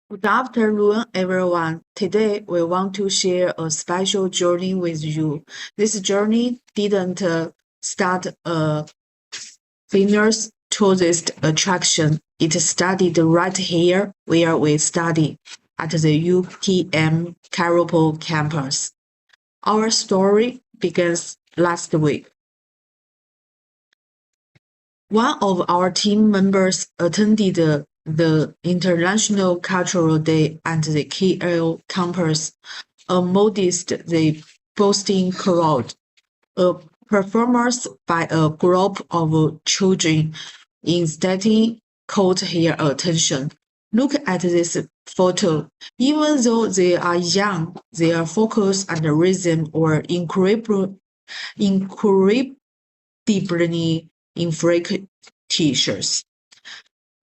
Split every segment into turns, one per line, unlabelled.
Good afternoon, everyone. Today, we want to share a special journey with you. This journey didn't start a famous tourist attraction. It started right here where we study at the UTM Carroll campus. Our story begins last week. One of our team members attended the International Cultural Day at the KL campus amidst the boasting crowd. A performance by a group of children in satin caught her attention. Look at this photo. Even though they are young, their focus and rhythm were incredibly infectious.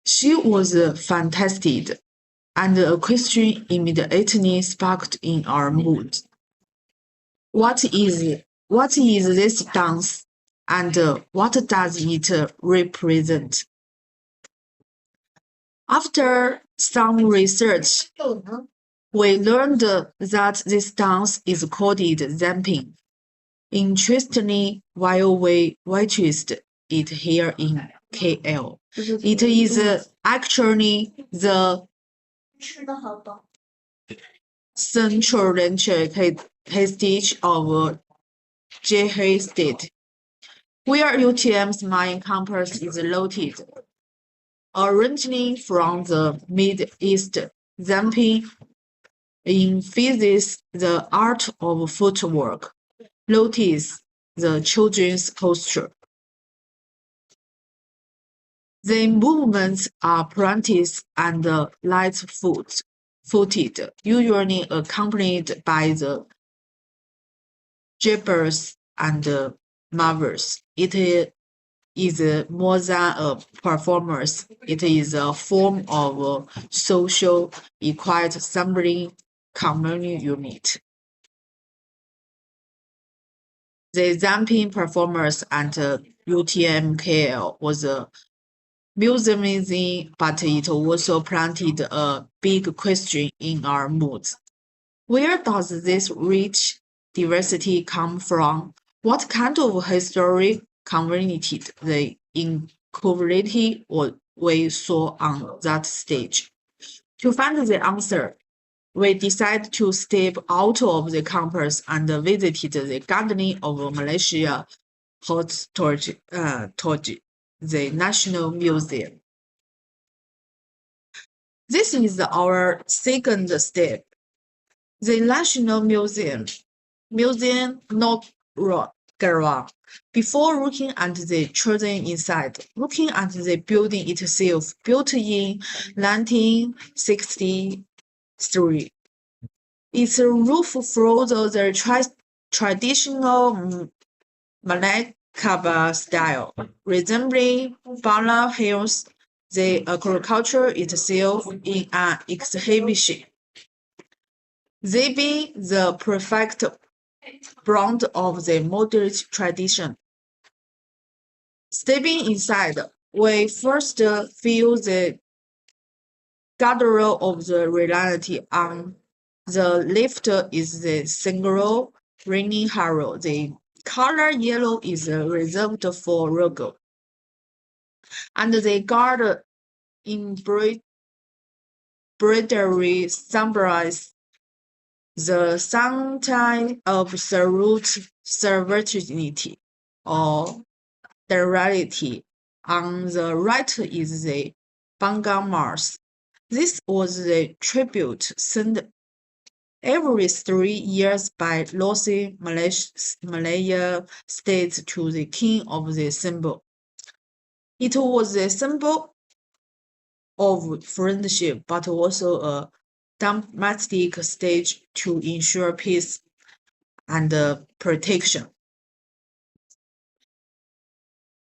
She was fantastic, and a question immediately sparked in our mood. What is this dance, and what does it represent? After some research, we learned that this dance is called zamping. Interestingly, while we witnessed it here in KL, it is actually the central heritage of Jhe State, where UTM's main campus is located. Originally from the Mid-East, zamping emphasizes the art of footwork. Notice the children's posture. The movements are practiced and light-footed, usually accompanied by the jabbers and marvels. It is more than a performance. It is a form of social equality assembling community unit. The zamping performance at UTMKL was museumizing, but it also planted a big question in our moods. Where does this rich diversity come from? What kind of history communicated the inequality we saw on that stage? To find the answer, we decided to step out of the campus and visited the Garden of Malaysia Heritage, the National Museum. This is our second step. The National Museum Nogara. Before looking at the children inside, looking at the building itself, built in 1963. Its roof follows the traditional Malay Kaaba style, resembling Bala Hills, the agriculture itself in an exhibition. They be the perfect blend of the modern tradition. Stepping inside, we first feel the guttural of the reality. On the left is the single raining harrow. The color yellow is reserved for regal, and the guard embroidery symbolizes the sunshine of absolute sovereignty or duality. On the right is the Bangam Mars. This was the tribute sent every 3 years by Losing Malaya State to the king of the symbol. It was a symbol of friendship, but also a domestic stage to ensure peace and protection.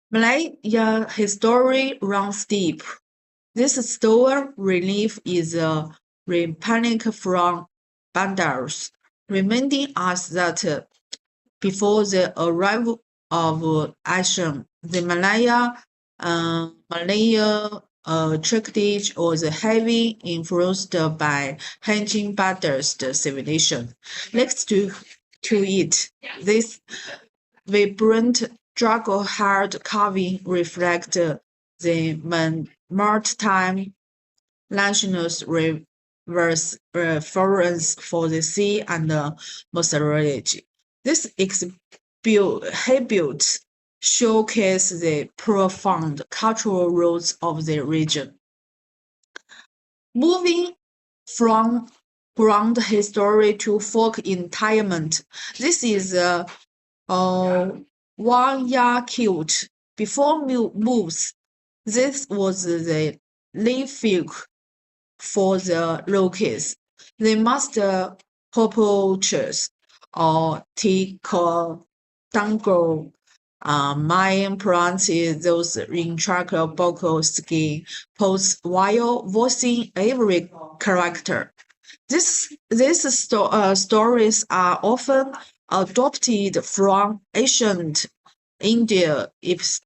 Malaya history runs deep. This stone relief is a replica from Bandars, reminding us that before the arrival of Ashram, the Malaya Turkish was heavily influenced by Hanging Buddhist civilization. Next to it, this vibrant struggle-hard carving reflect the maritime nationalist reference for the sea and mythology. This exhibit showcase the profound cultural roots of the region. Moving from ground history to folk entertainment, this is one year cute. Before moves, this was the living for the locals. They must poachers or take dangle Mayan planted those intricate skin pose while voicing every character. These stories are often adopted from ancient India epics,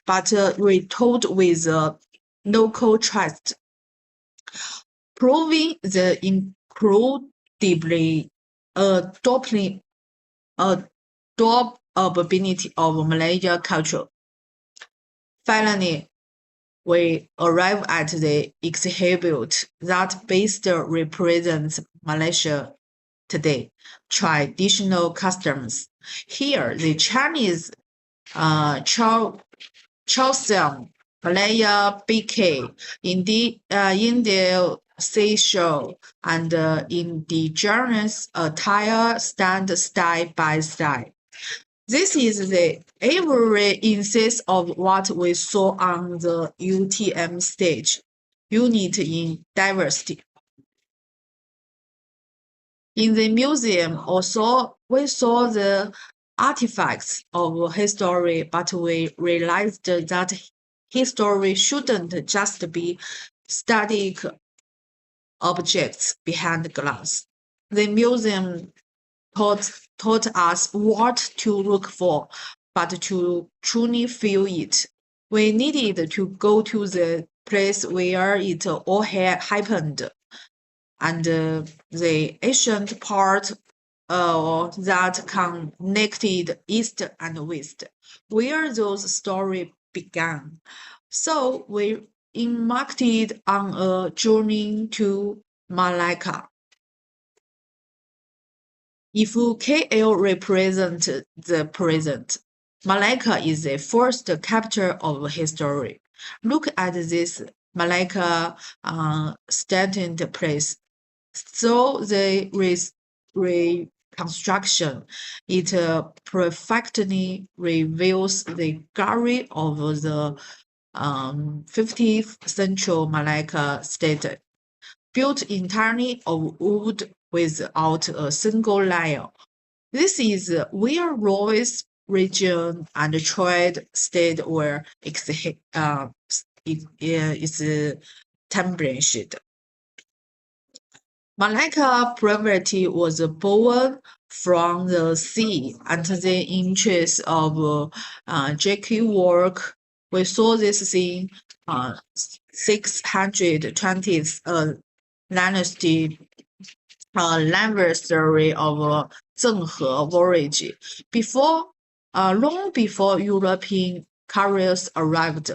but retold with local twist, proving the incredibly adoptability adoptability of Malaysia culture. Finally, we arrive at the exhibit that best represents Malaysia today, traditional customs. Here, the Chinese Chow Siam, Malaya BK, India Seychelles, and indigenous attire stand side by side. This is the every instance of what we saw on the UTM stage, unity in diversity. In the museum also, we saw the artifacts of history, but we realized that history shouldn't just be static objects behind glass. The museum taught us what to look for, but to truly feel it. We needed to go to the place where it all happened, and the ancient part that connected East and West, where those stories began. So we embarked on a journey to Malacca. If KL represents the present, Malacca is the first capital of history. Look at this Malacca statement place. So the reconstruction, it perfectly reveals the glory of the 15th century Malacca state, built entirely of wood without a single layer. This is where Roy's region and trade state were established. Malacca poverty was born from the sea and the interest of Jackie work. We saw this in 620th dynasty anniversary of Zhenghe voyage. Long before European carriers arrived,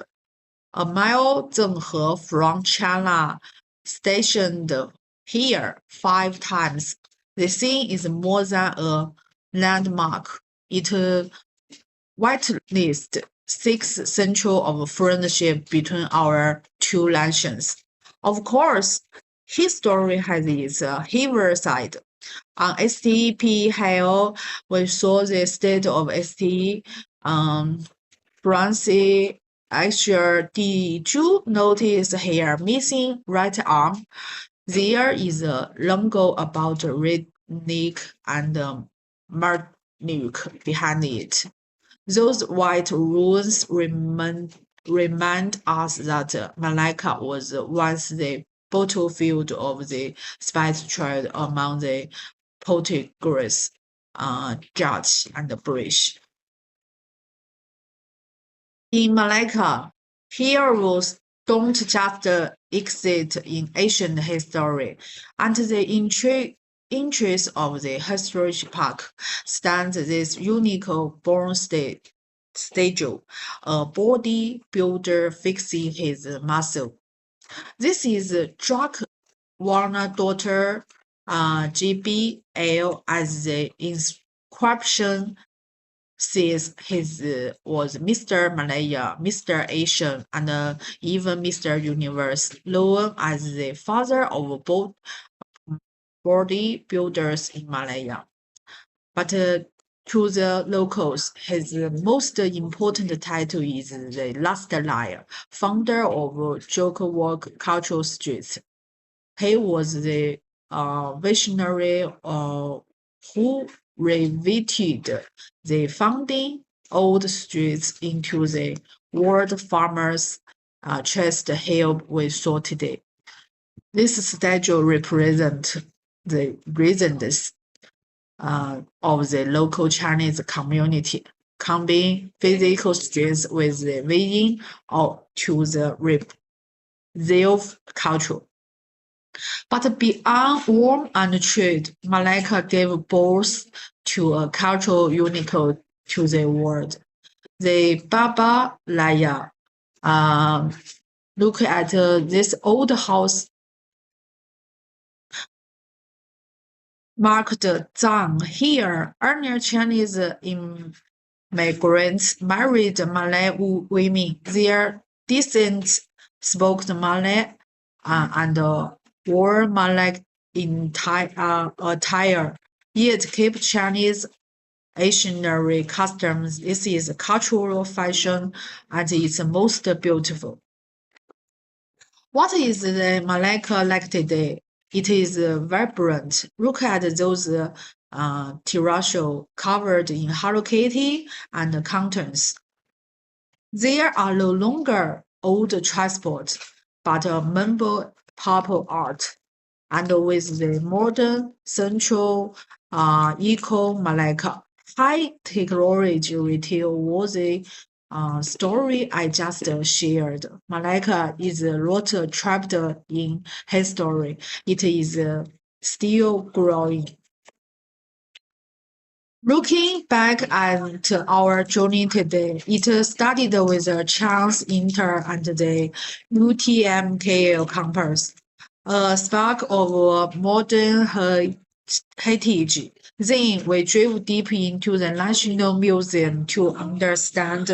a mile Zhenghe from China stationed here 5 times. The scene is more than a landmark. It witnessed 6 centuries of friendship between our two nations. Of course, history has its heavy side. On STP Hill, we saw the state of ST France. Actually, did you notice here missing right arm? There is a logo about Rednick and Martinique behind it. Those white ruins remind us that Malacca was once the battlefield of the spice trade among the Portuguese, Dutch, and British. In Malacca, Heroes don't just exist in ancient history, and the interest of the historic park stands this unique born statue, a bodybuilder fixing his muscle. This is Jack Warner daughter GBL as the inscription says his was Mr. Malaya, Mr. Asian, and even Mr. Universe, known as the father of both bodybuilders in Malaya. But to the locals, his most important title is the last liar, founder of Joke Walk Cultural Streets. He was the visionary who revisited the founding old streets into the world farmers chest hill we saw today. This statue represents the reasons of the local Chinese community, combining physical streets with the vision to the reserve culture. But beyond warmth and trade, Malacca gave birth to a cultural unique to the world. The Baba Laya. Look at this old house marked Zhang here. Earlier Chinese immigrants married Malay women. Their descendants spoke Malay and wore Malay attire, yet keep Chinese Asianary customs. This is cultural fashion and it's most beautiful. What is the Malacca like today? It is vibrant. Look at those terrazzo covered in Hello Kitty and counterns. They are no longer old transport, but a member pop art. And with the modern central eco Malacca, high technology retail was a story I just shared. Malacca is not trapped in history. It is still growing. Looking back at our journey today, it started with a chance Inter and the UTMKL campus, a spark of modern heritage. Then we drove deep into the National Museum to understand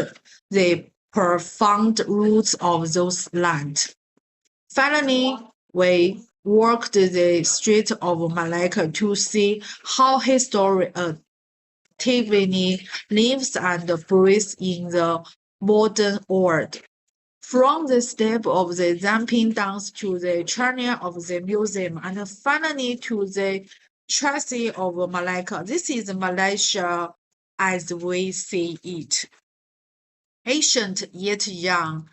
the profound roots of those lands. Finally, we walked the streets of Malacca to see how history actively lives and breathes in the modern world. From the step of the jumping dance to the churning of the museum, and finally to the chassis of Malacca. This is Malaysia as we see it. Ancient yet young,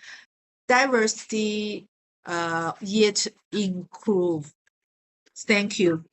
diversity yet inclusive. Thank you.